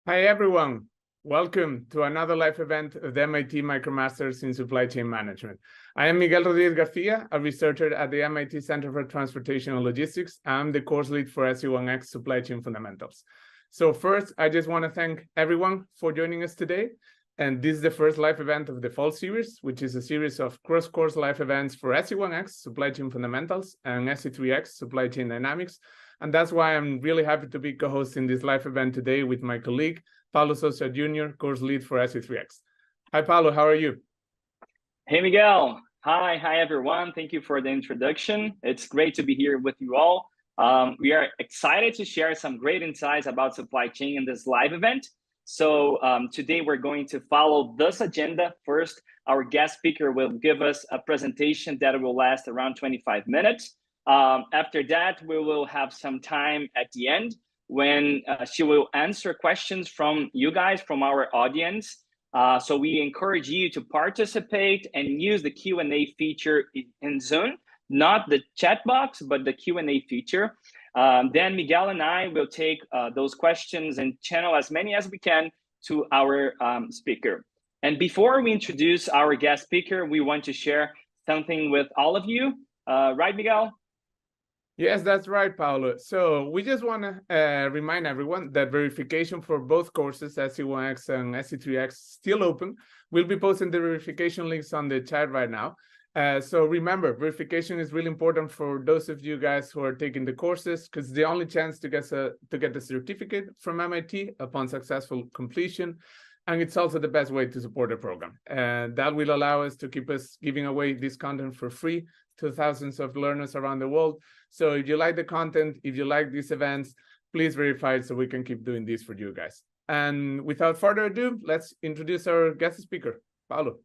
Hi, everyone. Welcome to another live event of the MIT MicroMasters in Supply Chain Management. I am Miguel Rodríguez Garcia, a researcher at the MIT Center for Transportation and Logistics. I'm the course lead for SE1X Supply Chain Fundamentals. So first, I just want to thank everyone for joining us today. And this is the first live event of the fall series, which is a series of cross-course live events for SE1X Supply Chain Fundamentals and SE3X Supply Chain Dynamics. And that's why I'm really happy to be co-hosting this live event today with my colleague, Paulo Sosa Jr., course lead for SE3X. Hi, Paulo, how are you? Hey, Miguel. Hi, everyone. Thank you for the introduction. It's great to be here with you all. We are excited to share some great insights about supply chain in this live event. So today we're going to follow this agenda. First, our guest speaker will give us a presentation that will last around 25 minutes. After that, we will have some time at the end when she will answer questions from you guys, from our audience. So we encourage you to participate and use the Q&A feature in Zoom, not the chat box, but the Q&A feature. Then Miguel and I will take those questions and channel as many as we can to our speaker. And before we introduce our guest speaker, we want to share something with all of you. Right, Miguel? Yes, that's right, Paulo. So we just want to remind everyone that verification for both courses, SE1X and SE3X, still open. We'll be posting the verification links on the chat right now. So remember, verification is really important for those of you guys who are taking the courses, because it's the only chance to get the certificate from MIT upon successful completion. And it's also the best way to support the program. And that will allow us to keep us giving away this content for free to thousands of learners around the world. So if you like the content, if you like these events, please verify so we can keep doing this for you guys. And without further ado, let's introduce our guest speaker, Paulo.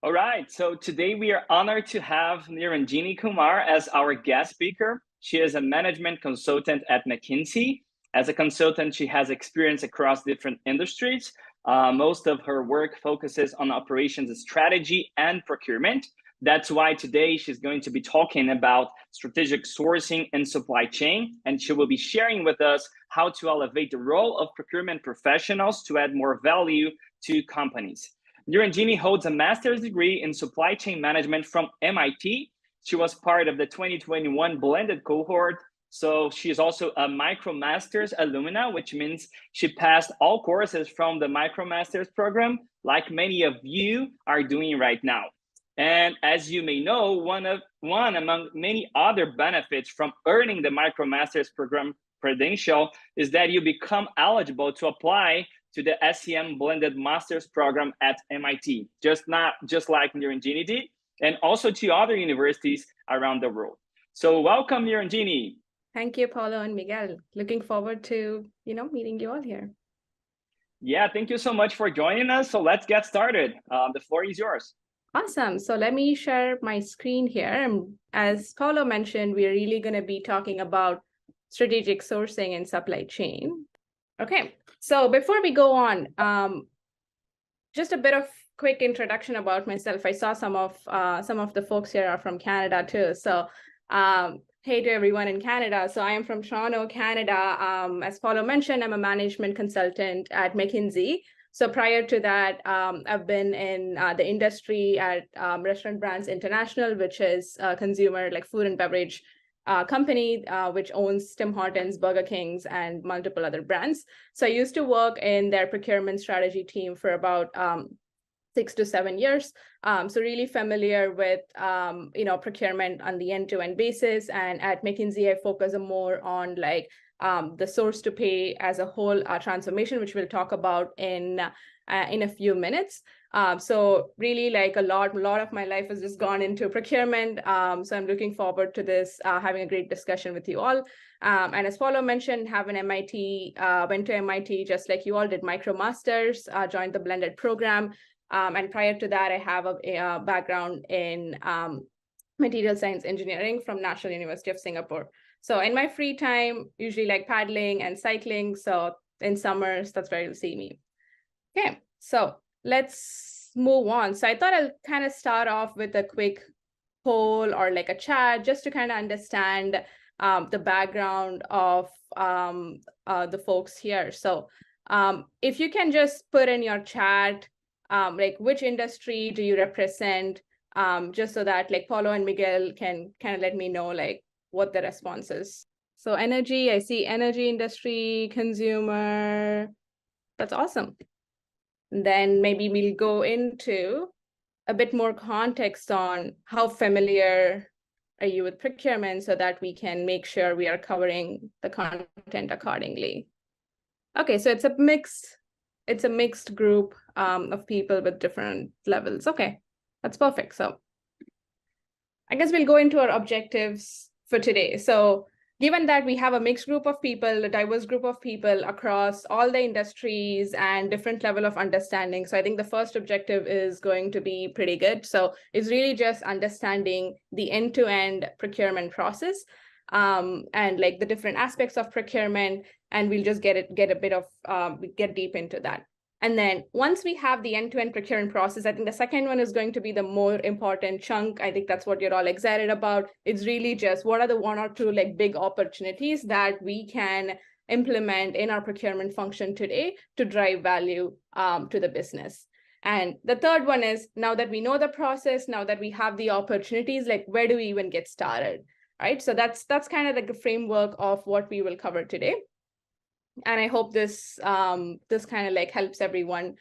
All right, so today we are honored to have Niranjini Kumar as our guest speaker. She is a management consultant at McKinsey. As a consultant, she has experience across different industries. Most of her work focuses on operations strategy and procurement. That's why today she's going to be talking about strategic sourcing and supply chain, and she will be sharing with us how to elevate the role of procurement professionals to add more value to companies. Niranjini holds a master's degree in supply chain management from MIT. She was part of the 2021 blended cohort. So she's also a MicroMasters alumna, which means she passed all courses from the MicroMasters program, like many of you are doing right now. And as you may know, one among many other benefits from earning the MicroMasters program credential is that you become eligible to apply to the SEM Blended Masters program at MIT, just like Niranjini did, and also to other universities around the world. So welcome, Niranjini. Thank you, Paulo and Miguel. Looking forward to meeting you all here. Yeah, thank you so much for joining us. So let's get started. The floor is yours. Awesome. So let me share my screen here. And as Paulo mentioned, we're really going to be talking about strategic sourcing and supply chain. Okay, so before we go on, just a bit of quick introduction about myself. I saw some of the folks here are from Canada too. So hey to everyone in Canada. So I am from Toronto, Canada. As Paulo mentioned, I'm a management consultant at McKinsey. So prior to that, I've been in the industry at Restaurant Brands International, which is a consumer like food and beverage company, which owns Tim Hortons, Burger Kings, and multiple other brands. So I used to work in their procurement strategy team for about 6 to 7 years. So really familiar with procurement on the end-to-end basis. And at McKinsey, I focus more on like the source to pay as a whole transformation, which we'll talk about in a few minutes. So really like a lot of my life has just gone into procurement. So I'm looking forward to this, having a great discussion with you all. And as Paulo mentioned, have an MIT, went to MIT just like you all did MicroMasters, joined the blended program. And prior to that, I have a background in material science engineering from National University of Singapore. So in my free time, usually like paddling and cycling. So in summers, that's where you'll see me. Okay, so let's move on. So I thought I'll kind of start off with a quick poll or like a chat just to kind of understand the background of the folks here. So If you can just put in your chat, like which industry do you represent, just so that like Paulo and Miguel can kind of let me know like what the response is. So energy, I see energy industry, consumer. That's awesome. And then maybe we'll go into a bit more context on how familiar are you with procurement so that we can make sure we are covering the content accordingly. Okay, so it's a mixed group of people with different levels. Okay, that's perfect. So I guess we'll go into our objectives for today. So given that we have a mixed group of people, a diverse group of people across all the industries and different level of understanding. So I think the first objective is going to be pretty good. So it's really just understanding the end-to-end procurement process and like the different aspects of procurement. And we'll just get deep into that. And then once we have the end-to-end procurement process, I think the second one is going to be the more important chunk. I think that's what you're all excited about. It's really just what are the one or two like big opportunities that we can implement in our procurement function today to drive value to the business. And the third one is, now that we know the process, now that we have the opportunities, like where do we even get started, right? So that's kind of like the framework of what we will cover today. And I hope this this kind of like helps everyone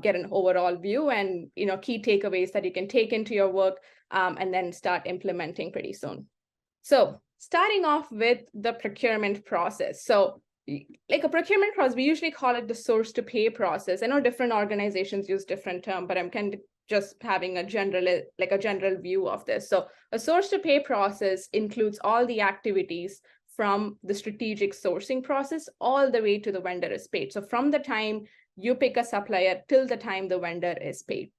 get an overall view and key takeaways that you can take into your work and then start implementing pretty soon. So starting off with the procurement process. So like a procurement process, we usually call it the source to pay process. I know different organizations use different terms, but I'm kind of just having a general view of this. So a source to pay process includes all the activities from the strategic sourcing process all the way to the vendor is paid. So from the time you pick a supplier till the time the vendor is paid.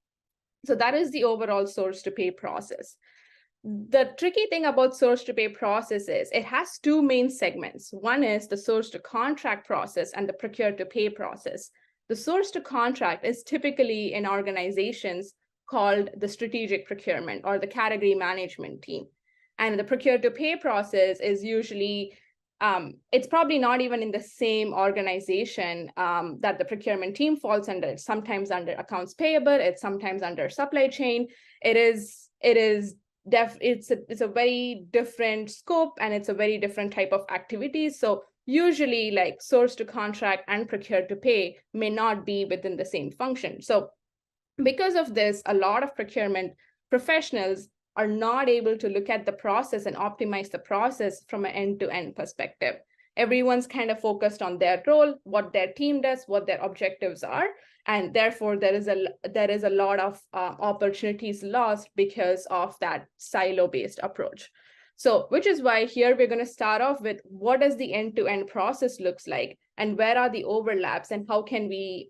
So that is the overall source to pay process. The tricky thing about source to pay process is it has two main segments. One is the source to contract process and the procure to pay process. The source to contract is typically in organizations called the strategic procurement or the category management team. And the procure to pay process is usually, it's probably not even in the same organization that the procurement team falls under. It's sometimes under accounts payable. It's sometimes under supply chain. It's a very different scope and it's a very different type of activities. So usually like source to contract and procure to pay may not be within the same function. So because of this, a lot of procurement professionals are not able to look at the process and optimize the process from an end-to-end perspective. Everyone's kind of focused on their role, what their team does, what their objectives are, and therefore there is a lot of opportunities lost because of that silo-based approach. So, which is why here we're going to start off with what does the end-to-end process looks like, and where are the overlaps, and how can we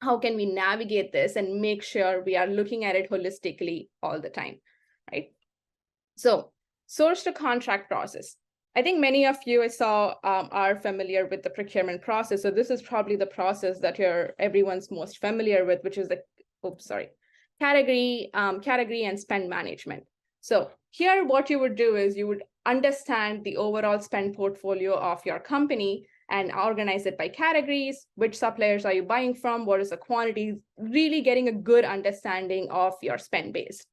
navigate this and make sure we are looking at it holistically all the time. Right? So source to contract process. I think many of you I saw are familiar with the procurement process. So this is probably the process that everyone's most familiar with, which is the category and spend management. So here what you would do is you would understand the overall spend portfolio of your company and organize it by categories. Which suppliers are you buying from? What is the quantity? Really getting a good understanding of your spend base.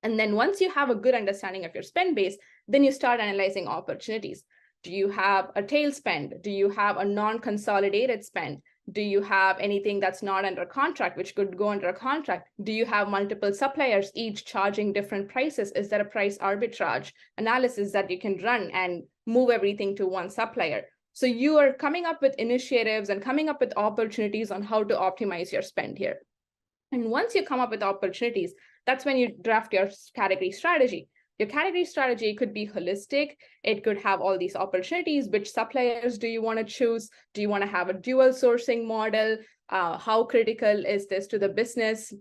And then once you have a good understanding of your spend base, then you start analyzing opportunities. Do you have a tail spend? Do you have a non-consolidated spend? Do you have anything that's not under contract, which could go under a contract? Do you have multiple suppliers, each charging different prices? Is there a price arbitrage analysis that you can run and move everything to one supplier? So you are coming up with initiatives and coming up with opportunities on how to optimize your spend here. And once you come up with opportunities, that's when you draft your category strategy. Your category strategy could be holistic. It could have all these opportunities. Which suppliers do you want to choose? Do you want to have a dual sourcing model? How critical is this to the business?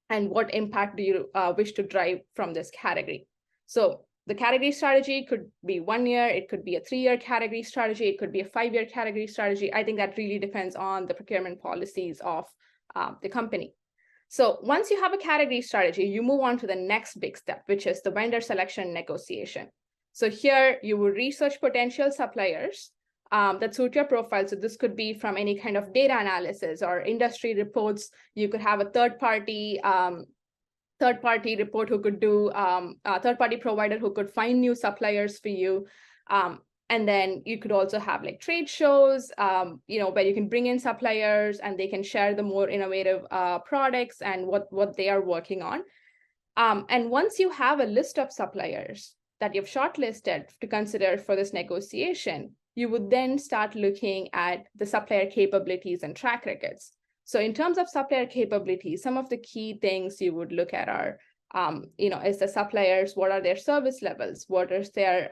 And what impact do you wish to drive from this category? So the category strategy could be 1 year. It could be a 3-year category strategy. It could be a 5-year category strategy. I think that really depends on the procurement policies of the company. So once you have a category strategy, you move on to the next big step, which is the vendor selection negotiation. So here you will research potential suppliers that suit your profile. So this could be from any kind of data analysis or industry reports. You could have a third-party report who could do a third-party provider who could find new suppliers for you. And then you could also have like trade shows, where you can bring in suppliers and they can share the more innovative products and what they are working on. And once you have a list of suppliers that you've shortlisted to consider for this negotiation, you would then start looking at the supplier capabilities and track records. So in terms of supplier capabilities, some of the key things you would look at are, is the suppliers, what are their service levels? What is their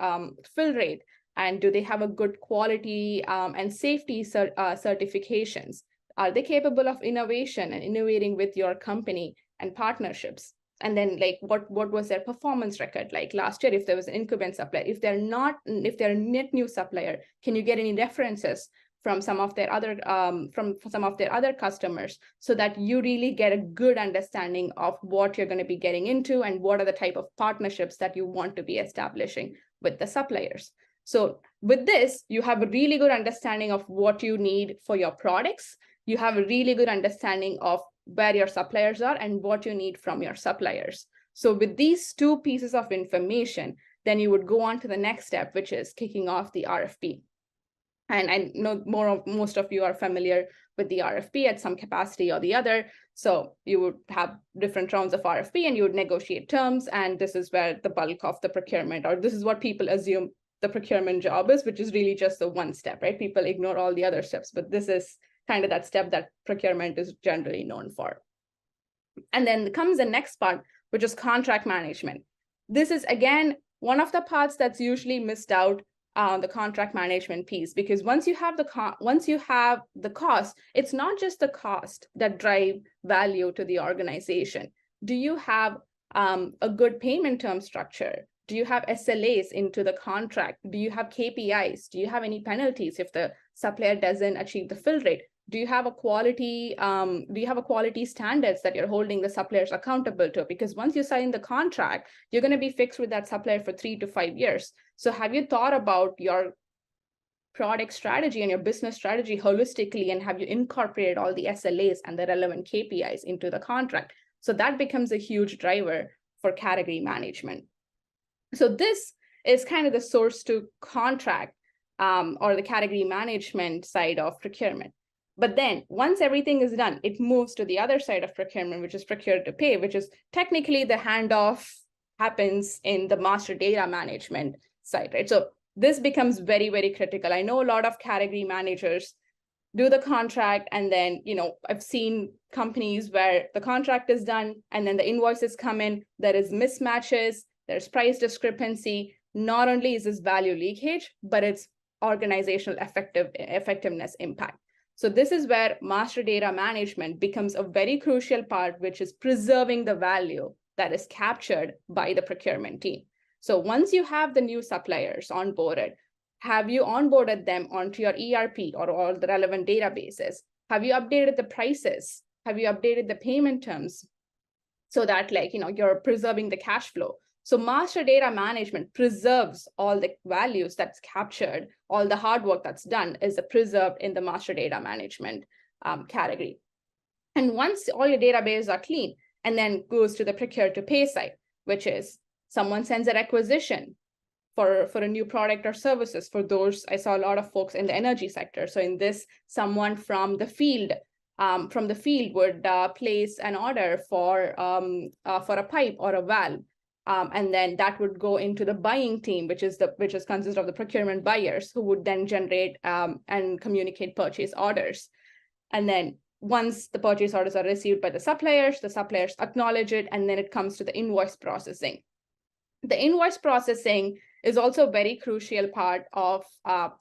fill rate? And do they have a good quality and safety certifications? Are they capable of innovation and innovating with your company and partnerships? And then like what was their performance record like last year if there was an incumbent supplier? If they're a net new supplier, can you get any references from some of their other customers so that you really get a good understanding of what you're going to be getting into and what are the type of partnerships that you want to be establishing with the suppliers. So with this, you have a really good understanding of what you need for your products. You have a really good understanding of where your suppliers are and what you need from your suppliers. So with these two pieces of information, then you would go on to the next step, which is kicking off the RFP. And I know most of you are familiar with the RFP at some capacity or the other. So you would have different rounds of RFP and you would negotiate terms. And this is where the bulk of the procurement, or this is what people assume the procurement job is, which is really just the one step, right? People ignore all the other steps, but this is kind of that step that procurement is generally known for. And then comes the next part, which is contract management. This is, again, one of the parts that's usually missed out on the contract management piece, because once you have the cost, it's not just the cost that drive value to the organization. Do you have a good payment term structure? Do you have SLAs into the contract? Do you have KPIs? Do you have any penalties if the supplier doesn't achieve the fill rate? Do you have a quality standards that you're holding the suppliers accountable to? Because once you sign the contract, you're going to be fixed with that supplier for 3 to 5 years. So have you thought about your product strategy and your business strategy holistically, and have you incorporated all the SLAs and the relevant KPIs into the contract? So that becomes a huge driver for category management. So this is kind of the source to contract or the category management side of procurement. But then once everything is done, it moves to the other side of procurement, which is procure to pay, which is technically the handoff happens in the master data management side, right? So this becomes very, very critical. I know a lot of category managers do the contract, and then, I've seen companies where the contract is done and then the invoices come in, there is mismatches, there's price discrepancy. Not only is this value leakage, but it's organizational effectiveness impact. So this is where master data management becomes a very crucial part, which is preserving the value that is captured by the procurement team. So once you have the new suppliers onboarded, have you onboarded them onto your ERP or all the relevant databases? Have you updated the prices? Have you updated the payment terms so that you're preserving the cash flow? So master data management preserves all the values that's captured, all the hard work that's done is preserved in the master data management category. And once all your databases are clean, and then goes to the procure to pay side, which is someone sends a requisition for a new product or services. For those, I saw a lot of folks in the energy sector. So in this, someone from the field would place an order for a pipe or a valve. And then that would go into the buying team, which consists of the procurement buyers, who would then generate and communicate purchase orders. And then once the purchase orders are received by the suppliers acknowledge it, and then it comes to the invoice processing. The invoice processing is also a very crucial part of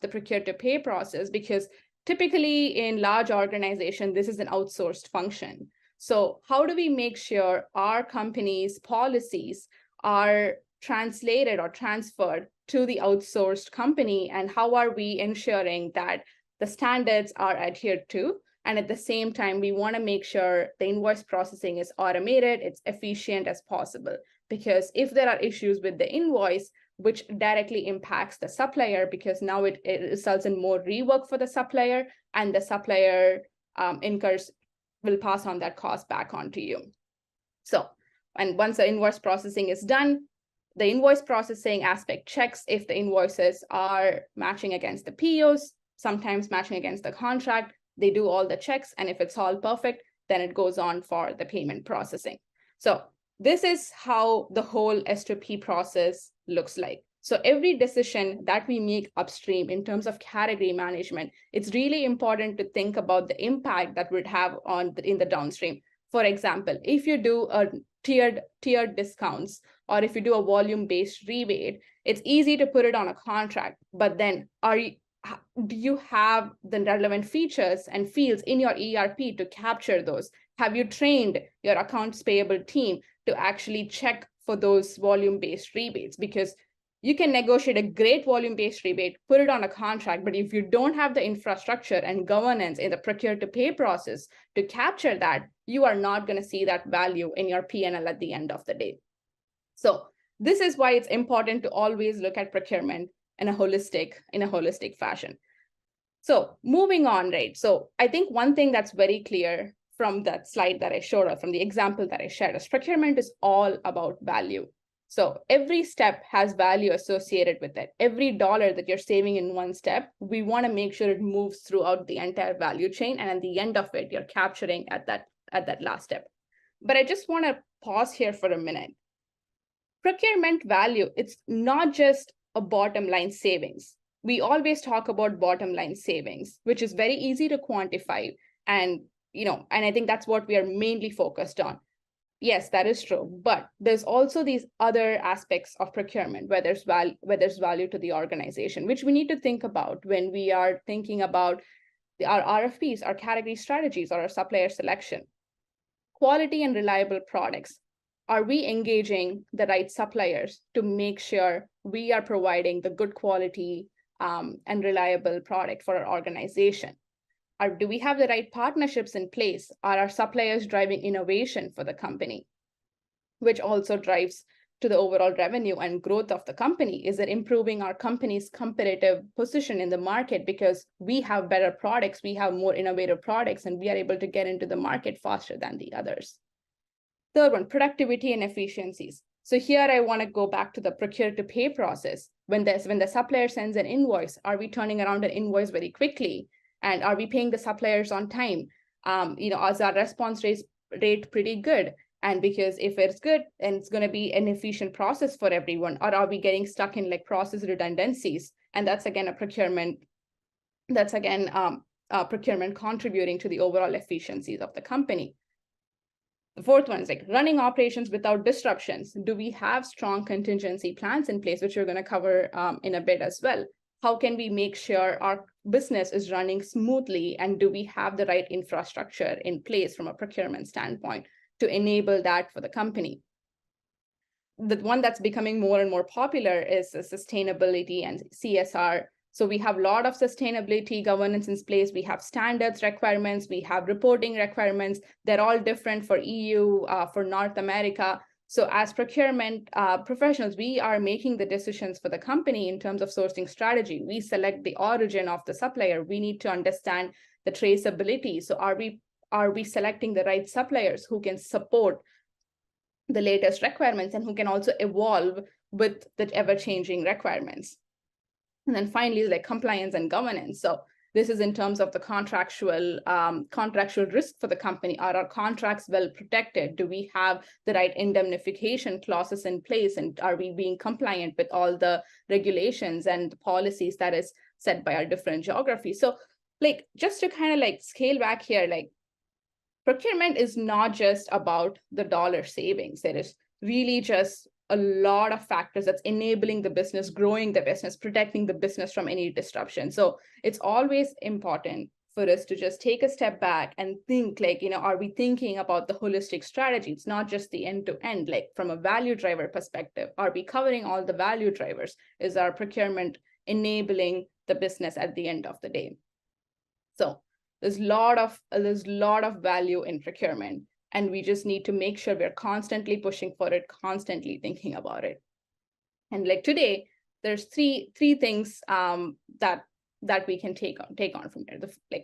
the procure to pay process, because typically in large organizations, this is an outsourced function. So how do we make sure our company's policies are translated or transferred to the outsourced company, and how are we ensuring that the standards are adhered to? And at the same time, we want to make sure the invoice processing is automated, it's efficient as possible. Because if there are issues with the invoice, which directly impacts the supplier because now it results in more rework for the supplier, and the supplier will pass on that cost back onto you. So, and once the invoice processing is done, the invoice processing aspect checks if the invoices are matching against the POs, sometimes matching against the contract. They do all the checks, and if it's all perfect, then it goes on for the payment processing. So this is how the whole S2P process looks like. So every decision that we make upstream in terms of category management, it's really important to think about the impact that would have in the downstream. For example, if you do a tiered discounts, or if you do a volume-based rebate, it's easy to put it on a contract, but then do you have the relevant features and fields in your ERP to capture those? Have you trained your accounts payable team to actually check for those volume-based rebates? Because you can negotiate a great volume-based rebate, put it on a contract, but if you don't have the infrastructure and governance in the procure-to-pay process to capture that, you are not going to see that value in your P&L at the end of the day. So this is why it's important to always look at procurement in a holistic fashion. So moving on, right? So I think one thing that's very clear from that slide that I showed, or from the example that I shared, is procurement is all about value. So every step has value associated with it. Every dollar that you're saving in one step, we want to make sure it moves throughout the entire value chain, and at the end of it, you're capturing at that last step. But I just want to pause here for a minute. Procurement value, it's not just a bottom line savings. We always talk about bottom line savings, which is very easy to quantify. And I think that's what we are mainly focused on. Yes, that is true. But there's also these other aspects of procurement where there's value to the organization, which we need to think about when we are thinking about our RFPs, our category strategies, or our supplier selection. Quality and reliable products. Are we engaging the right suppliers to make sure we are providing the good quality and reliable product for our organization? Do we have the right partnerships in place? Are our suppliers driving innovation for the company, which also drives to the overall revenue and growth of the company? Is it improving our company's competitive position in the market because we have better products, we have more innovative products, and we are able to get into the market faster than the others? Third one, productivity and efficiencies. So here I want to go back to the procure-to-pay process. When the supplier sends an invoice, are we turning around an invoice very quickly? And are we paying the suppliers on time? Is our response rate pretty good? And because if it's good, then it's going to be an efficient process for everyone. Or are we getting stuck in like process redundancies? And that's again a procurement. That's again procurement contributing to the overall efficiencies of the company. The fourth one is like running operations without disruptions. Do we have strong contingency plans in place, which we're going to cover in a bit as well? How can we make sure our business is running smoothly, and do we have the right infrastructure in place from a procurement standpoint to enable that for the company? The one that's becoming more and more popular is sustainability and CSR. So we have a lot of sustainability governance in place. We have standards requirements. We have reporting requirements. They're all different for EU, for North America. So as procurement professionals, we are making the decisions for the company in terms of sourcing strategy. We select the origin of the supplier. We need to understand the traceability. So are we selecting the right suppliers who can support the latest requirements and who can also evolve with the ever-changing requirements? And then finally, like compliance and governance. So this is in terms of the contractual risk for the company. Are our contracts well protected? Do we have the right indemnification clauses in place? And are we being compliant with all the regulations and policies that is set by our different geographies? So like, just to kind of like scale back here, like procurement is not just about the dollar savings. There is really just a lot of factors that's enabling the business, growing the business, protecting the business from any disruption. So it's always important for us to just take a step back and think like, are we thinking about the holistic strategy? It's not just the end-to-end, like from a value driver perspective. Are we covering all the value drivers? Is our procurement enabling the business at the end of the day? So there's a lot of value in procurement. And we just need to make sure we're constantly pushing for it, constantly thinking about it. And like today, there's three things that we can take on from here.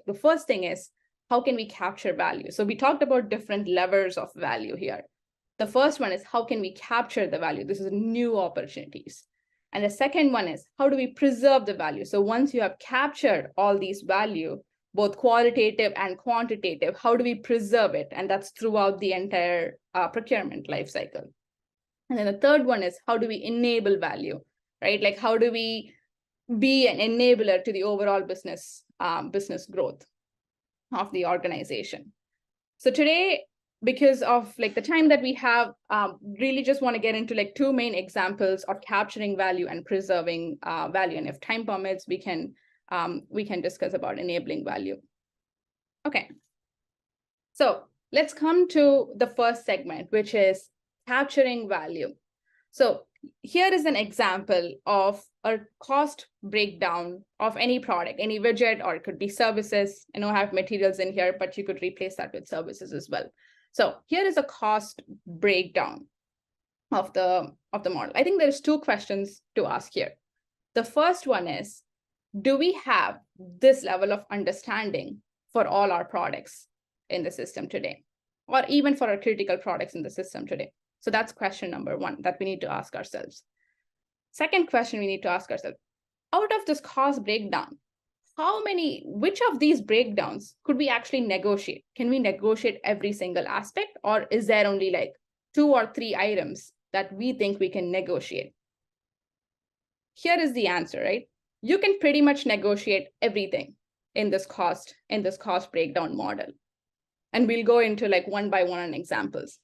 The first thing is, how can we capture value? So we talked about different levers of value here. The first one is, how can we capture the value? This is new opportunities. And the second one is, how do we preserve the value? So once you have captured all these value, both qualitative and quantitative, how do we preserve it? And that's throughout the entire procurement lifecycle. And then the third one is, how do we enable value, right? Like, how do we be an enabler to the overall business growth of the organization? So today, because of like the time that we have, really just want to get into like two main examples of capturing value and preserving value. And if time permits, we can discuss about enabling value. Okay. So let's come to the first segment, which is capturing value. So here is an example of a cost breakdown of any product, any widget, or it could be services. I know I have materials in here, but you could replace that with services as well. So here is a cost breakdown of the model. I think there's two questions to ask here. The first one is, do we have this level of understanding for all our products in the system today, or even for our critical products in the system today? So that's question number one that we need to ask ourselves. Second question we need to ask ourselves, out of this cost breakdown, which of these breakdowns could we actually negotiate? Can we negotiate every single aspect, or is there only like 2 or 3 items that we think we can negotiate? Here is the answer, right? You can pretty much negotiate everything in this cost breakdown model. And we'll go into like one by one examples.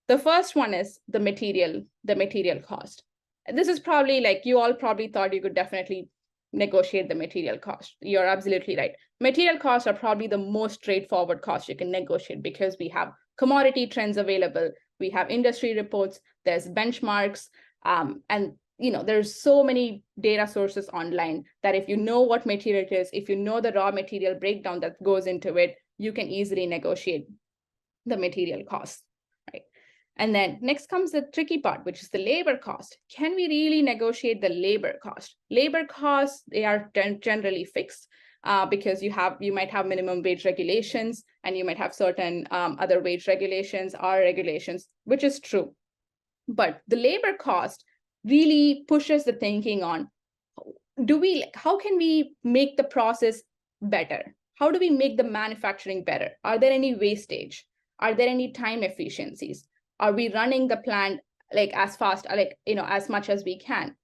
The first one is the material cost. This is probably like, you all probably thought you could definitely negotiate the material cost. You're absolutely right. Material costs are probably the most straightforward cost you can negotiate, because we have commodity trends available, we have industry reports, there's benchmarks, and there's so many data sources online that if you know what material it is, if you know the raw material breakdown that goes into it, you can easily negotiate the material costs, right? And then next comes the tricky part, which is the labor cost. Can we really negotiate the labor cost? Labor costs, they are generally fixed because you might have minimum wage regulations, and you might have certain other wage regulations or regulations, which is true. But the labor cost really pushes the thinking on, how can we make the process better? How do we make the manufacturing better? Are there any wastage? Are there any time efficiencies? Are we running the plant like as fast, as much as we can?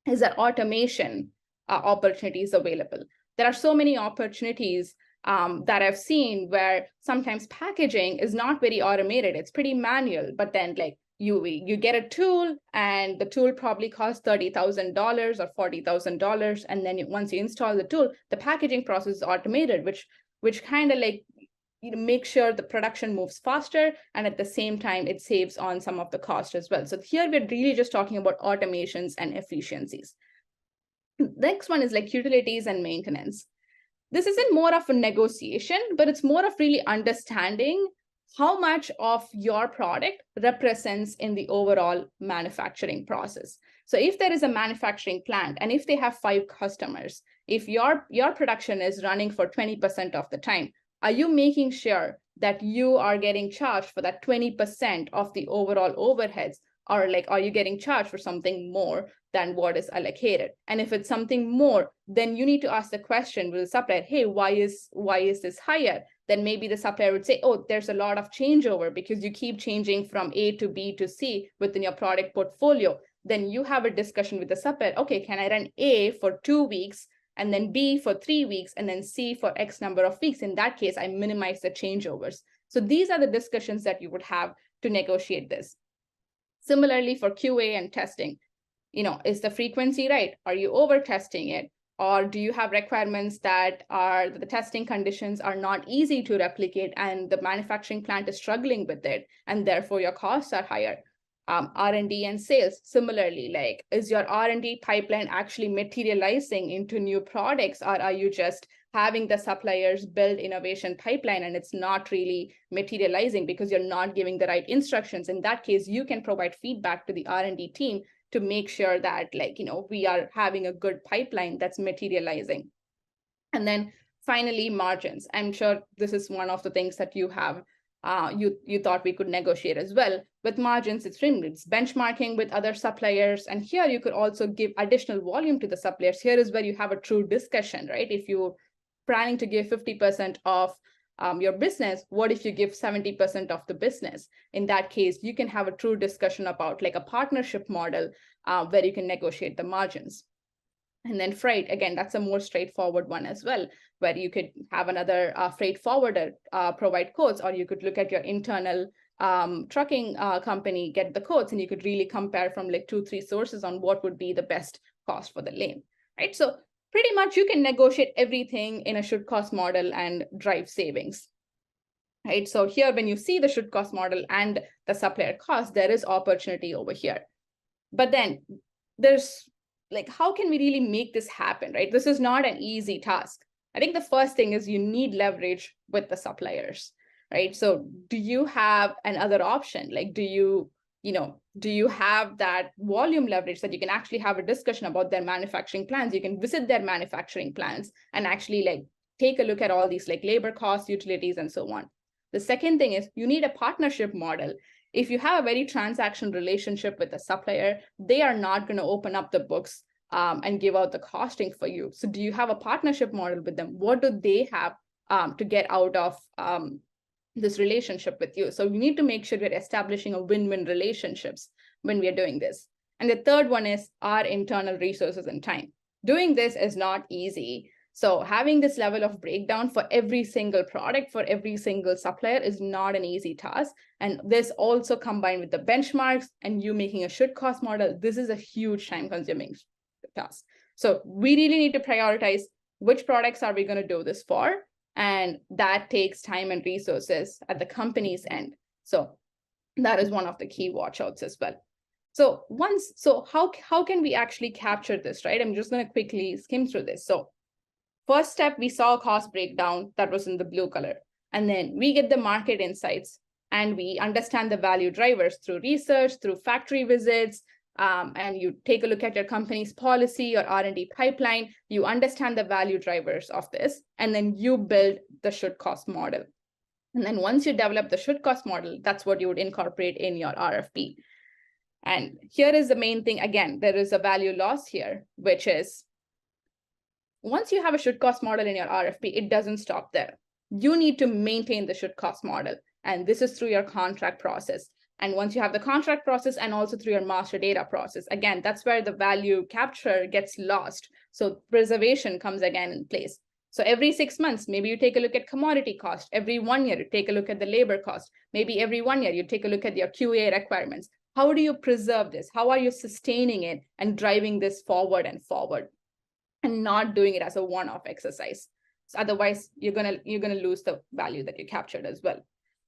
Is there automation opportunities available? There are so many opportunities that I've seen where sometimes packaging is not very automated. It's pretty manual, but then like you get a tool, and the tool probably costs $30,000 or $40,000. And then once you install the tool, the packaging process is automated, which kind of like make sure the production moves faster, and at the same time, it saves on some of the cost as well. So here we're really just talking about automations and efficiencies. Next one is like utilities and maintenance. This isn't more of a negotiation, but it's more of really understanding how much of your product represents in the overall manufacturing process. So if there is a manufacturing plant, and if they have 5 customers, if your production is running for 20% of the time, are you making sure that you are getting charged for that 20% of the overall overheads? Or like, are you getting charged for something more than what is allocated? And if it's something more, then you need to ask the question with the supplier, hey, why is this higher? Then maybe the supplier would say, oh, there's a lot of changeover because you keep changing from A to B to C within your product portfolio. Then you have a discussion with the supplier. Okay, can I run A for 2 weeks, and then B for 3 weeks, and then C for X number of weeks? In that case, I minimize the changeovers. So these are the discussions that you would have to negotiate this. Similarly for QA and testing, is the frequency right? Are you over testing it? Or do you have requirements that the testing conditions are not easy to replicate, and the manufacturing plant is struggling with it, and therefore your costs are higher? R&D and sales, similarly, like, is your R&D pipeline actually materializing into new products, or are you just having the suppliers build innovation pipeline and it's not really materializing because you're not giving the right instructions? In that case, you can provide feedback to the R&D team to make sure that we are having a good pipeline that's materializing. And then finally, margins. I'm sure this is one of the things that you have, you thought we could negotiate as well. With margins, it's benchmarking with other suppliers. And here you could also give additional volume to the suppliers. Here is where you have a true discussion, right? If you're planning to give 50% of your business, what if you give 70% of the business? In that case, you can have a true discussion about like a partnership model where you can negotiate the margins. And then freight, again, that's a more straightforward one as well, where you could have another freight forwarder provide quotes, or you could look at your internal trucking company, get the quotes, and you could really compare from like 2-3 sources on what would be the best cost for the lane, right? So pretty much you can negotiate everything in a should cost model and drive savings, right? So here, when you see the should cost model and the supplier cost, there is opportunity over here. But then there's like, how can we really make this happen, right? This is not an easy task. I think the first thing is you need leverage with the suppliers, right? So do you have another option? Like, do you have that volume leverage that you can actually have a discussion about their manufacturing plans? You can visit their manufacturing plans and actually like take a look at all these like labor costs, utilities, and so on. The second thing is you need a partnership model. If you have a very transactional relationship with a supplier, they are not going to open up the books and give out the costing for you. So do you have a partnership model with them? What do they have to get out of this relationship with you? So we need to make sure we're establishing a win-win relationships when we are doing this. And the third one is our internal resources and time. Doing this is not easy. So having this level of breakdown for every single product, for every single supplier is not an easy task. And this also combined with the benchmarks and you making a should cost model, this is a huge time consuming task. So we really need to prioritize which products are we going to do this for? And that takes time and resources at the company's end. So that is one of the key watchouts as well. So how can we actually capture this, right? I'm just going to quickly skim through this. So first step, we saw a cost breakdown that was in the blue color. And then we get the market insights and we understand the value drivers through research, through factory visits, and you take a look at your company's policy or R&D pipeline, you understand the value drivers of this, and then you build the should cost model. And then once you develop the should cost model, that's what you would incorporate in your RFP. And here is the main thing. Again, there is a value loss here, which is once you have a should cost model in your RFP, it doesn't stop there. You need to maintain the should cost model. And this is through your contract process. And once you have the contract process and also through your master data process, again, that's where the value capture gets lost. So preservation comes again in place. So every 6 months, maybe you take a look at commodity cost. Every 1 year, you take a look at the labor cost. Maybe every 1 year, you take a look at your QA requirements. How do you preserve this? How are you sustaining it and driving this forward and forward? And not doing it as a one-off exercise. So otherwise, you're gonna lose the value that you captured as well.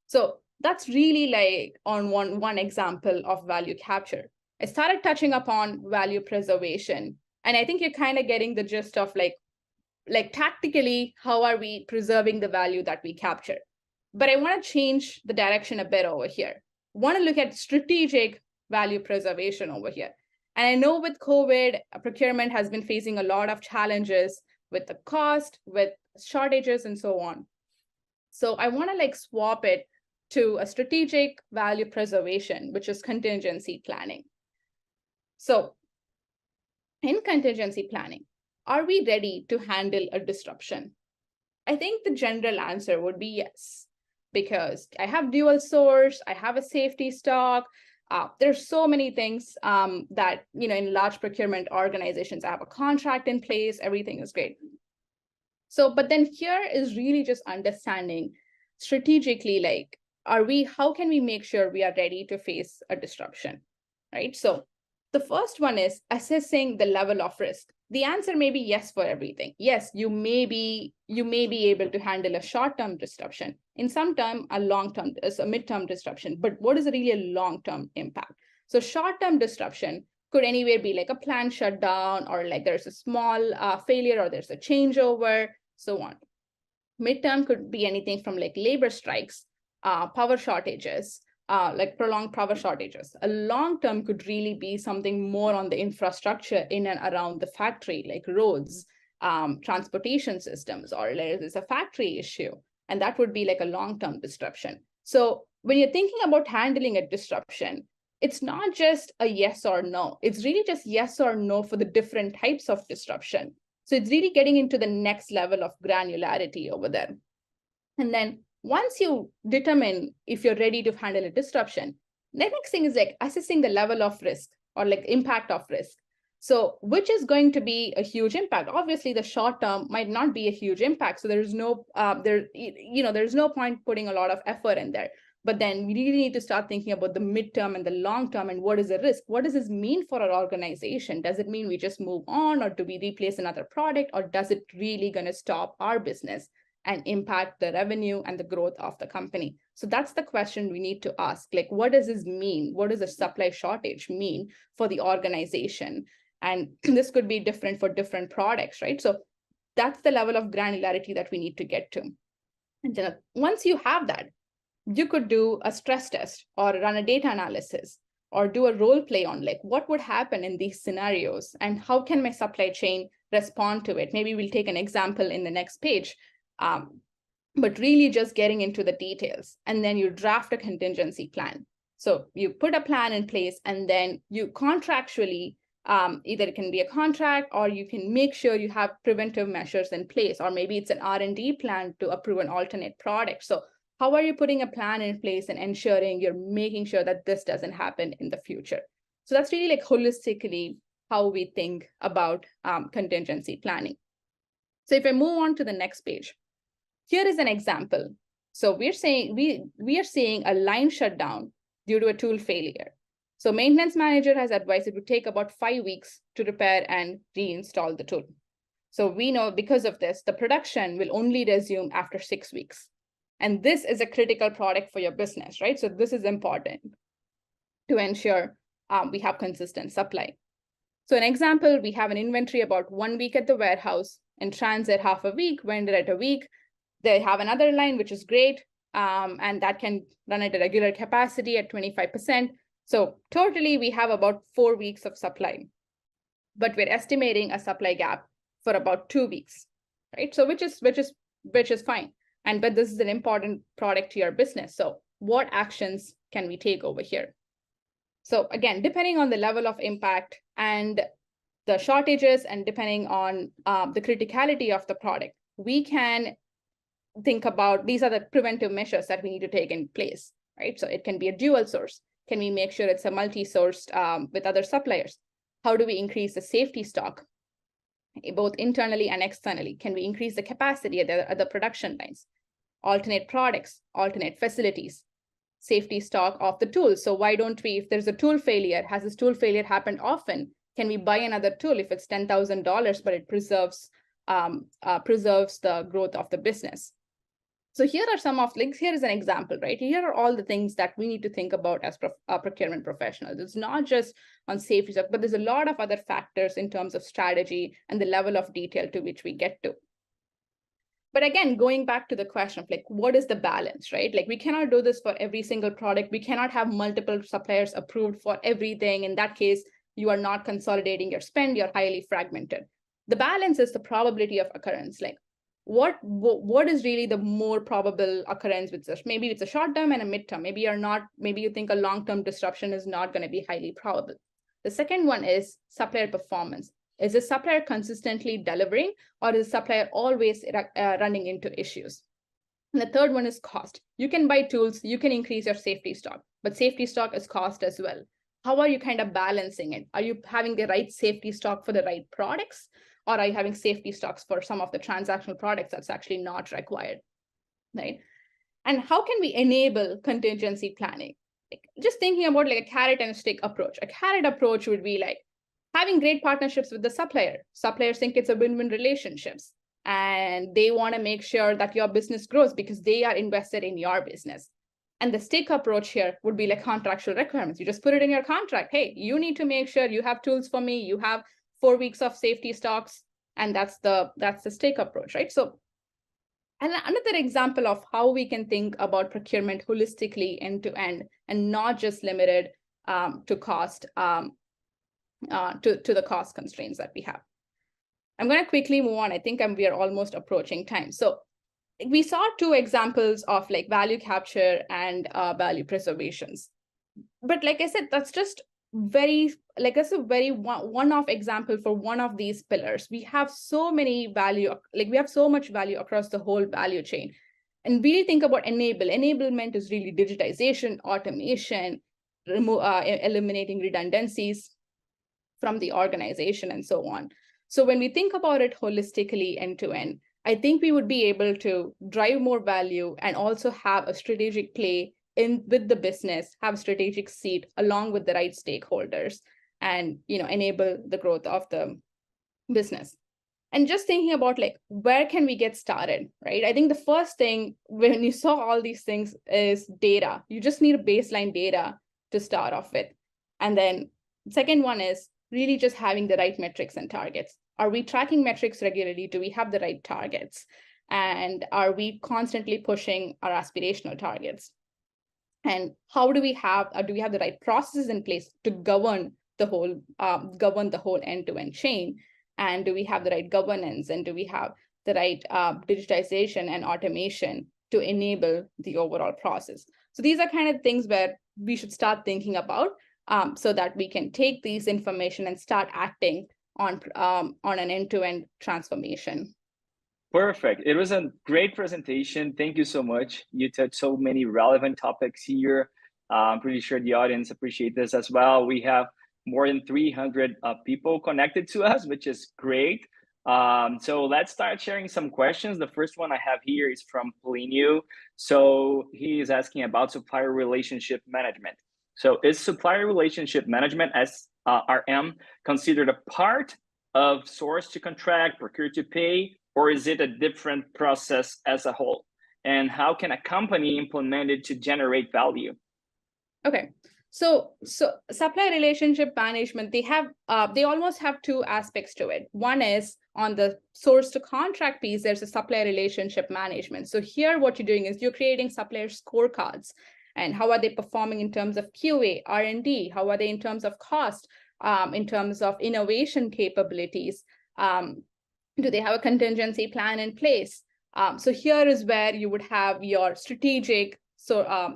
So that's really like on one example of value capture. I started touching upon value preservation, and I think you're kind of getting the gist of like tactically, how are we preserving the value that we capture? But I want to change the direction a bit over here. Want to look at strategic value preservation over here. And I know with COVID, procurement has been facing a lot of challenges with the cost, with shortages, and so on. So I want to like swap it to a strategic value preservation, which is contingency planning. So in contingency planning, are we ready to handle a disruption? I think the general answer would be yes, because I have dual source, I have a safety stock. There's so many things that, in large procurement organizations, I have a contract in place, everything is great. So, but then here is really just understanding strategically, like, how can we make sure we are ready to face a disruption, right? So the first one is assessing the level of risk. The answer may be yes for everything. Yes, you may be able to handle a short-term disruption. In some term, a long-term, a mid-term disruption. But what is really a long-term impact? So short-term disruption could anywhere be like a plant shutdown, or like there's a small failure, or there's a changeover, so on. Mid-term could be anything from like labor strikes, power shortages, like prolonged power shortages. A long term could really be something more on the infrastructure in and around the factory, like roads, transportation systems, or there's a factory issue, and that would be like a long-term disruption. So when you're thinking about handling a disruption, it's not just a yes or no. It's really just yes or no for the different types of disruption. So it's really getting into the next level of granularity over there. And then once you determine if you're ready to handle a disruption, the next thing is like assessing the level of risk or like impact of risk. So which is going to be a huge impact? Obviously, the short term might not be a huge impact. So there's no there's no point putting a lot of effort in there. But then we really need to start thinking about the midterm and the long term and what is the risk? What does this mean for our organization? Does it mean we just move on, or do we replace another product, or does it really going to stop our business and impact the revenue and the growth of the company? So that's the question we need to ask. Like, what does this mean? What does a supply shortage mean for the organization? And this could be different for different products, right? So that's the level of granularity that we need to get to. And then once you have that, you could do a stress test or run a data analysis or do a role play on like what would happen in these scenarios and how can my supply chain respond to it. Maybe we'll take an example in the next page, but really just getting into the details. And then you draft a contingency plan. So you put a plan in place, and then you contractually, either it can be a contract, or you can make sure you have preventive measures in place, or maybe it's an R&D plan to approve an alternate product. So how are you putting a plan in place and ensuring you're making sure that this doesn't happen in the future? So that's really like holistically how we think about contingency planning. So if I move on to the next page, here is an example. So we're saying we are seeing a line shutdown due to a tool failure. So maintenance manager has advised it would take about 5 weeks to repair and reinstall the tool. So we know because of this, the production will only resume after 6 weeks. And this is a critical product for your business, right? So this is important to ensure we have consistent supply. So an example, we have an inventory about 1 week at the warehouse, in transit half a week, vendor at a week. They have another line, which is great, and that can run at a regular capacity at 25%. So totally, we have about 4 weeks of supply, but we're estimating a supply gap for about 2 weeks, right? So which is fine. But this is an important product to your business. So what actions can we take over here? So again, depending on the level of impact and the shortages, and depending on the criticality of the product, we can think about these are the preventive measures that we need to take in place, right? So it can be a dual source. Can we make sure it's a multi-sourced with other suppliers? How do we increase the safety stock, both internally and externally? Can we increase the capacity at the production lines? Alternate products, alternate facilities, safety stock of the tools. So why don't we, if there's a tool failure, has this tool failure happened often? Can we buy another tool if it's $10,000, but it preserves the growth of the business? So here are some of links. Here is an example, right? Here are all the things that we need to think about as procurement professionals. It's not just on safety stock, but there's a lot of other factors in terms of strategy and the level of detail to which we get to. But again, going back to the question of like, what is the balance, right? Like we cannot do this for every single product. We cannot have multiple suppliers approved for everything. In that case, you are not consolidating your spend, you're highly fragmented. The balance is the probability of occurrence. Like what is really the more probable occurrence with this? Maybe it's a short term and a midterm. Maybe you think a long-term disruption is not going to be highly probable. The second one is supplier performance. Is the supplier consistently delivering, or is the supplier always running into issues? And the third one is cost. You can buy tools, you can increase your safety stock, but safety stock is cost as well. How are you kind of balancing it? Are you having the right safety stock for the right products, or are you having safety stocks for some of the transactional products that's actually not required, right? And how can we enable contingency planning? Like, just thinking about like a carrot and stick approach. A carrot approach would be like having great partnerships with the supplier. Suppliers think it's a win-win relationships, and they want to make sure that your business grows because they are invested in your business. And the stick approach here would be like contractual requirements. You just put it in your contract. Hey, you need to make sure you have tools for me. You have 4 weeks of safety stocks, and that's the stick approach, right? So And another example of how we can think about procurement holistically end to end and not just limited to cost, to the cost constraints that we have. I'm going to quickly move on. I think we are almost approaching time. So we saw two examples of like value capture and value preservations. But like I said, that's just very one-off example for one of these pillars. We have so many value, like we have so much value across the whole value chain. And really think about enablement is really digitization, automation, eliminating redundancies from the organization and so on. So when we think about it holistically end to end, I think we would be able to drive more value and also have a strategic play with the business, have a strategic seat along with the right stakeholders, and enable the growth of the business. And just thinking about like, where can we get started, right? I think the first thing when you saw all these things is data. You just need a baseline data to start off with. And then second one is really just having the right metrics and targets. Are we tracking metrics regularly? Do we have the right targets? And are we constantly pushing our aspirational targets? And how do we have the right processes in place to govern the whole end-to-end chain? And do we have the right governance? And do we have the right digitization and automation to enable the overall process? So these are kind of things where we should start thinking about so that we can take these information and start acting on an end-to-end transformation. Perfect. It was a great presentation. Thank you so much. You touched so many relevant topics here. I'm pretty sure the audience appreciate this as well. We have more than 300 people connected to us, which is great. So let's start sharing some questions. The first one I have here is from Polinio. So he is asking about supplier relationship management. So is supplier relationship management, SRM, considered a part of source to contract, procure to pay, or is it a different process as a whole? And how can a company implement it to generate value? Okay, so supplier relationship management, they almost have two aspects to it. One is on the source to contract piece, there's a supplier relationship management. So here what you're doing is you're creating supplier scorecards. And how are they performing in terms of QA, R&D? How are they in terms of cost, in terms of innovation capabilities? Do they have a contingency plan in place? So here is where you would have your strategic supplier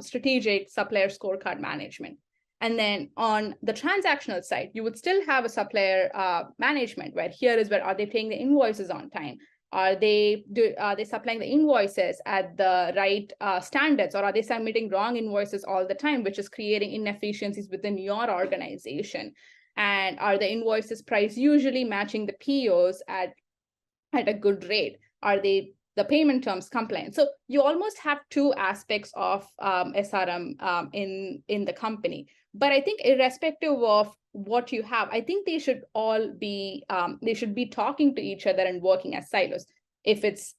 scorecard management. And then on the transactional side, you would still have a supplier management, where here is where are they paying the invoices on time? Are they supplying the invoices at the right standards, or are they submitting wrong invoices all the time, which is creating inefficiencies within your organization? And are the invoices priced usually matching the POs at a good rate? Are the payment terms compliant? So you almost have two aspects of SRM in the company. But I think irrespective of what you have, I think they should all be talking to each other and working as silos. If it's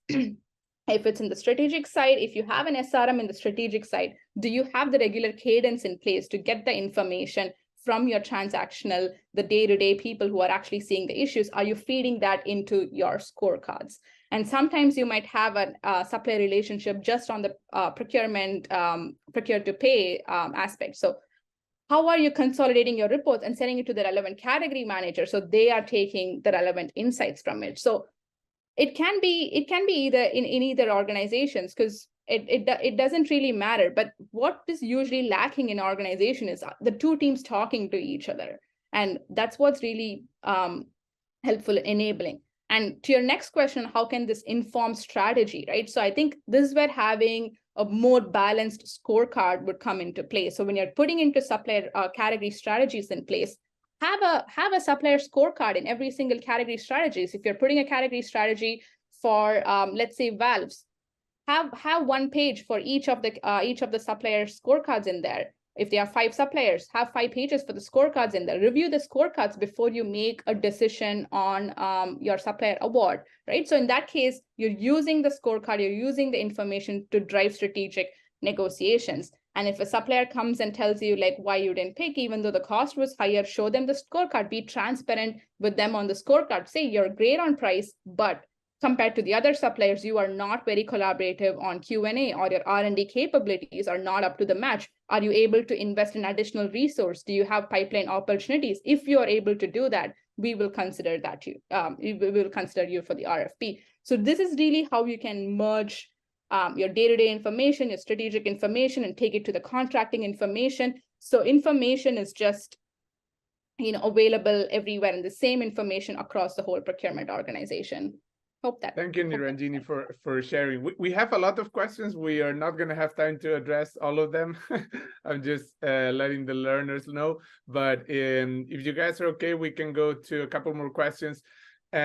if it's in the strategic side, if you have an SRM in the strategic side, do you have the regular cadence in place to get the information from your transactional, the day-to-day people who are actually seeing the issues? Are you feeding that into your scorecards? And sometimes you might have a supplier relationship just on the procurement, procure to pay aspect. So how are you consolidating your reports and sending it to the relevant category manager so they are taking the relevant insights from it? So it can be either in either organizations, because it doesn't really matter. But what is usually lacking in organization is the two teams talking to each other. And that's what's really helpful in enabling. And to your next question, how can this inform strategy, right? So I think this is where having a more balanced scorecard would come into play. So when you're putting into supplier category strategies in place, have a supplier scorecard in every single category strategies. If you're putting a category strategy for, let's say, valves, have one page for each of the supplier scorecards in there. If there are 5 suppliers, have 5 pages for the scorecards in there. Review the scorecards before you make a decision on your supplier award, right? So in that case, you're using the scorecard, you're using the information to drive strategic negotiations. And if a supplier comes and tells you like why you didn't pick, even though the cost was higher, show them the scorecard, be transparent with them on the scorecard. Say you're great on price, but compared to the other suppliers, you are not very collaborative on Q&A, or your R&D capabilities are not up to the match. Are you able to invest in additional resource? Do you have pipeline opportunities? If you are able to do that, we will consider that we will consider you for the RFP. So this is really how you can merge your day-to-day information, your strategic information, and take it to the contracting information. So information is just available everywhere, and the same information across the whole procurement organization. Hope that. Thank you, Niranjini, for sharing. We have a lot of questions. We are not going to have time to address all of them. I'm just letting the learners know. But if you guys are okay, we can go to a couple more questions.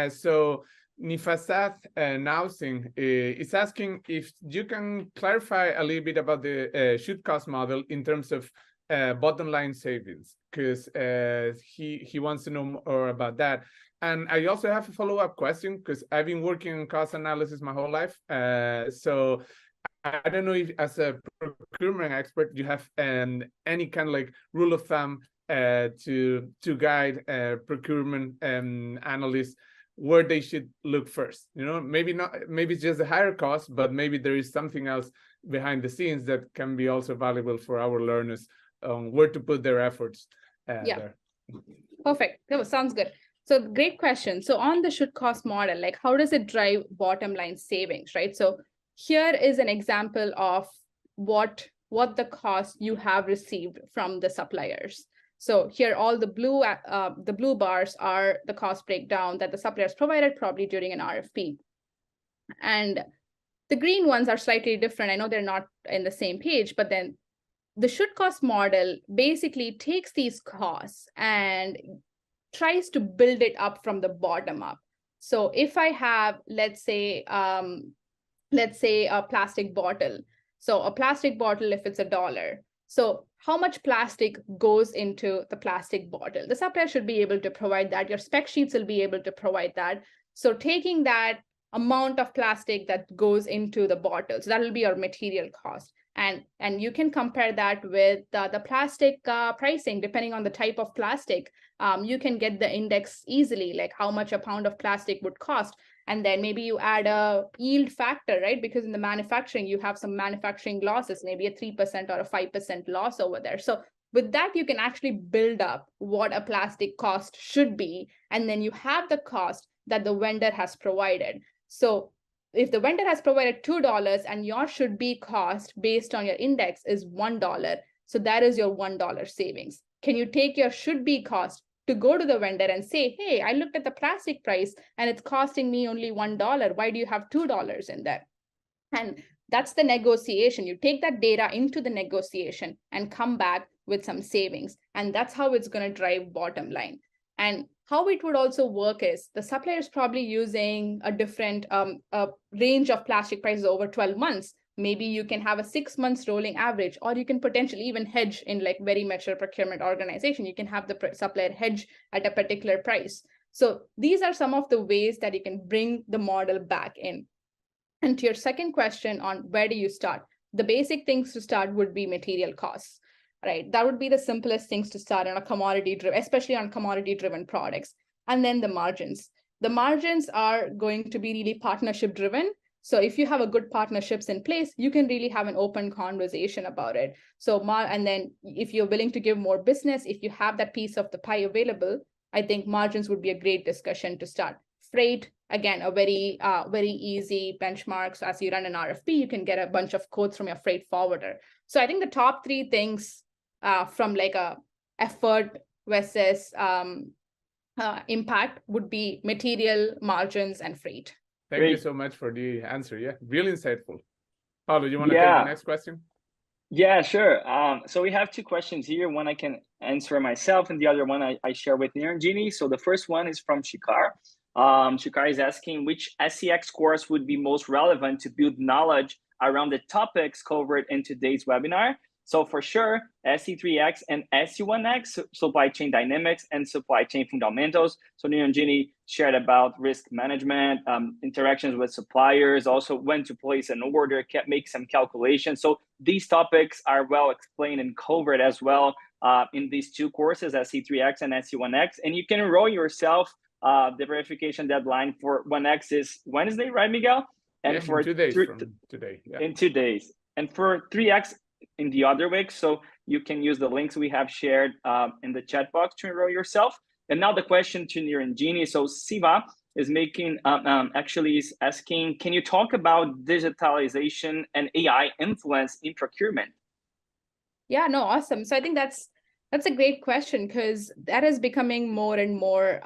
So Nifasat Nausing is asking if you can clarify a little bit about the should cost model in terms of bottom line savings, because he wants to know more about that. And I also have a follow-up question, because I've been working on cost analysis my whole life. So I don't know if, as a procurement expert, you have any kind of like rule of thumb to guide procurement analysts where they should look first. Maybe it's just a higher cost, but maybe there is something else behind the scenes that can be also valuable for our learners on where to put their efforts. There. Perfect. That sounds good. So great question. So on the should cost model, like how does it drive bottom line savings, right? So here is an example of what the cost you have received from the suppliers. So here, all the blue bars are the cost breakdown that the suppliers provided probably during an RFP. And the green ones are slightly different. I know they're not in the same page, but then the should cost model basically takes these costs and tries to build it up from the bottom up. So if I have, let's say a plastic bottle. So a plastic bottle, if it's $1, so how much plastic goes into the plastic bottle? The supplier should be able to provide that. Your spec sheets will be able to provide that. So taking that amount of plastic that goes into the bottle, so that will be your material cost. And you can compare that with the plastic pricing, depending on the type of plastic. You can get the index easily, like how much a pound of plastic would cost. And then maybe you add a yield factor, right? Because in the manufacturing, you have some manufacturing losses, maybe a 3% or a 5% loss over there. So with that, you can actually build up what a plastic cost should be. And then you have the cost that the vendor has provided. So if the vendor has provided $2 and your should be cost based on your index is $1, so that is your $1 savings. Can you take your should be cost to go to the vendor and say, hey, I looked at the plastic price and it's costing me only $1. Why do you have $2 in there? And that's the negotiation. You take that data into the negotiation and come back with some savings. And that's how it's going to drive bottom line. And how it would also work is the supplier is probably using a different range of plastic prices over 12 months. Maybe you can have a 6 months rolling average, or you can potentially even hedge in like very mature procurement organization. You can have the supplier hedge at a particular price. So these are some of the ways that you can bring the model back in. And to your second question on where do you start? The basic things to start would be material costs. Right, that would be the simplest things to start on a commodity-driven, especially on commodity-driven products. And then the margins. The margins are going to be really partnership-driven. So if you have a good partnerships in place, you can really have an open conversation about it. So and then if you're willing to give more business, if you have that piece of the pie available, I think margins would be a great discussion to start. Freight, again, a very easy benchmark. So as you run an RFP, you can get a bunch of quotes from your freight forwarder. So I think the top three things from like a effort versus impact would be material, margins, and freight. Thank you so much for the answer. Yeah, really insightful. Paulo, you want to take the next question? Yeah, sure. So we have two questions here. One I can answer myself, and the other one I share with Niranjini. So the first one is from Shikar. Shikar is asking which SCX course would be most relevant to build knowledge around the topics covered in today's webinar. So for sure, SC3X and SC1X, supply chain dynamics and supply chain fundamentals. So Niranjini shared about risk management, interactions with suppliers, also when to place an order, make some calculations. So these topics are well explained and covered as well in these two courses, SC3X and SC1X. And you can enroll yourself The verification deadline for 1X is Wednesday, right, Miguel? And yeah, for in 2 days from today. Yeah. In 2 days. And for 3X in the other week. So you can use the links we have shared in the chat box to enroll yourself. And now the question to Niranjini. So Siva is making, actually is asking, can you talk about digitalization and AI influence in procurement? Yeah, no, awesome. So I think that's a great question, because that is becoming more and more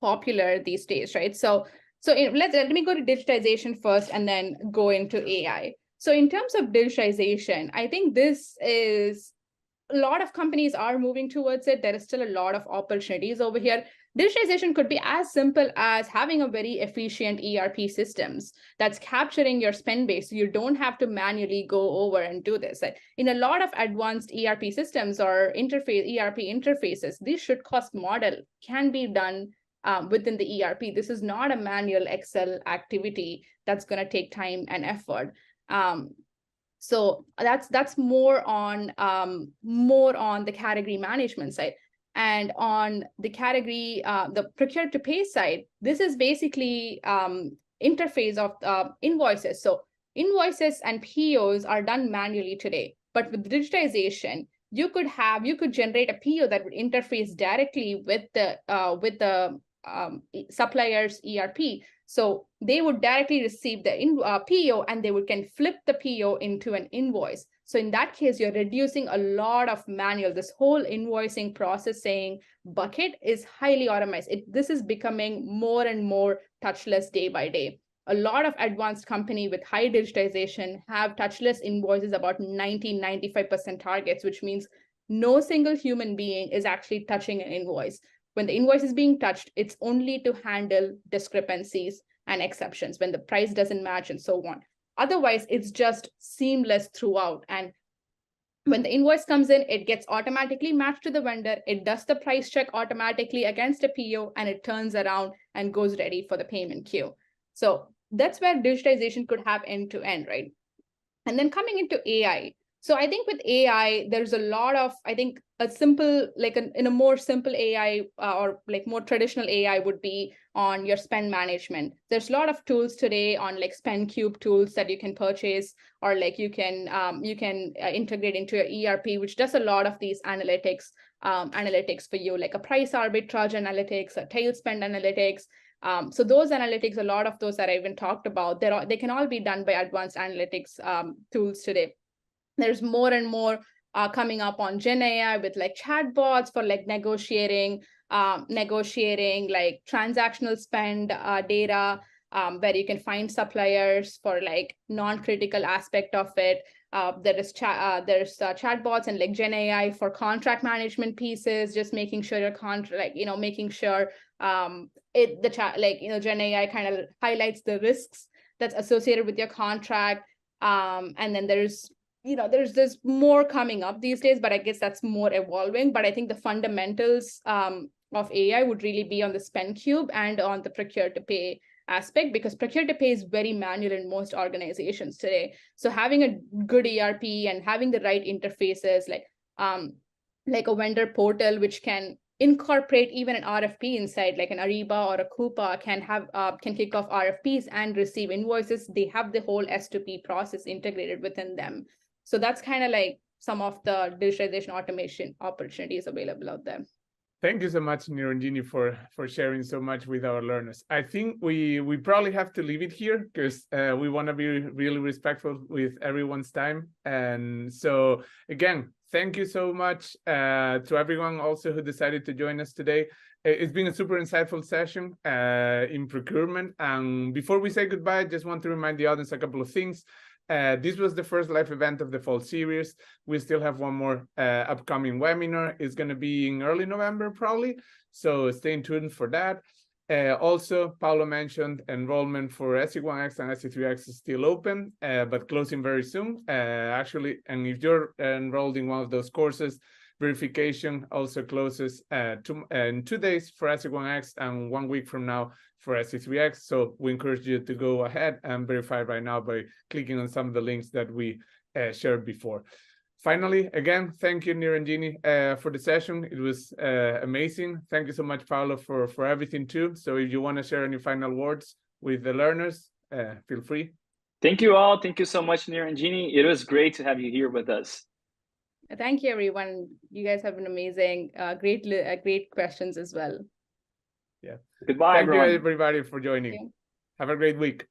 popular these days, right? So let me go to digitization first and then go into AI. So in terms of digitization, I think this is a lot of companies are moving towards it. There is still a lot of opportunities over here. Digitization could be as simple as having a very efficient ERP systems that's capturing your spend base. So you don't have to manually go over and do this. In a lot of advanced ERP systems or ERP interfaces, this should cost model can be done within the ERP. This is not a manual Excel activity that's going to take time and effort. So that's more on the category management side. And on the category, the procure to pay side, this is basically interface of invoices. So invoices and POs are done manually today, but with digitization, you could generate a PO that would interface directly with the supplier's ERP. So they would directly receive the PO and they can flip the PO into an invoice. So in that case, you're reducing a lot of manual. This whole invoicing processing bucket is highly automated. This is becoming more and more touchless day by day. A lot of advanced company with high digitization have touchless invoices, about 90-95% targets, which means no single human being is actually touching an invoice. When the invoice is being touched, it's only to handle discrepancies and exceptions when the price doesn't match and so on. Otherwise, it's just seamless throughout. And when the invoice comes in, it gets automatically matched to the vendor. It does the price check automatically against a PO, and it turns around and goes ready for the payment queue. So that's where digitization could have end to end, right? And then coming into AI. So I think with AI, there's a lot of, I think a simple, in a more simple AI or like more traditional AI would be on your spend management. There's a lot of tools today on like spend cube tools that you can purchase, or like you can integrate into your ERP, which does a lot of these analytics for you, like a price arbitrage analytics, a tail spend analytics. So those analytics, a lot of those that I even talked about, they can all be done by advanced analytics tools today. There's more and more coming up on Gen AI with like chatbots for like negotiating like transactional spend data, where you can find suppliers for like non-critical aspect of it. There's chatbots and like Gen AI for contract management pieces, just making sure your contract, making sure Gen AI kind of highlights the risks that's associated with your contract. And then there's more coming up these days, but I guess that's more evolving. But I think the fundamentals of AI would really be on the spend cube and on the procure to pay aspect, because procure to pay is very manual in most organizations today. So having a good ERP and having the right interfaces, like a vendor portal, which can incorporate even an RFP inside, like an Ariba or a Coupa can kick off RFPs and receive invoices. They have the whole S2P process integrated within them. So that's kind of like some of the digitization automation opportunities available out there. Thank you so much, Niranjini, for sharing so much with our learners. I think we probably have to leave it here, because we want to be really respectful with everyone's time. And so again, thank you so much to everyone also who decided to join us today. It's been a super insightful session in procurement. And before we say goodbye, I just want to remind the audience a couple of things. This was the first live event of the fall series. We still have one more upcoming webinar. It's going to be in early November, probably. So stay tuned for that. Also, Paulo mentioned enrollment for SE1X and SE3X is still open, but closing very soon, actually. And if you're enrolled in one of those courses, verification also closes in 2 days for SE1X and 1 week from now for SE3X. So we encourage you to go ahead and verify right now by clicking on some of the links that we shared before. Finally, again, thank you, Niranjini, for the session. It was amazing. Thank you so much, Paolo, for everything too. So if you want to share any final words with the learners, feel free. Thank you all. Thank you so much, Niranjini. It was great to have you here with us. Thank you, everyone. You guys have been amazing. Great questions as well. Yeah. Goodbye, Thank everyone. you, everybody, for joining. Have a great week.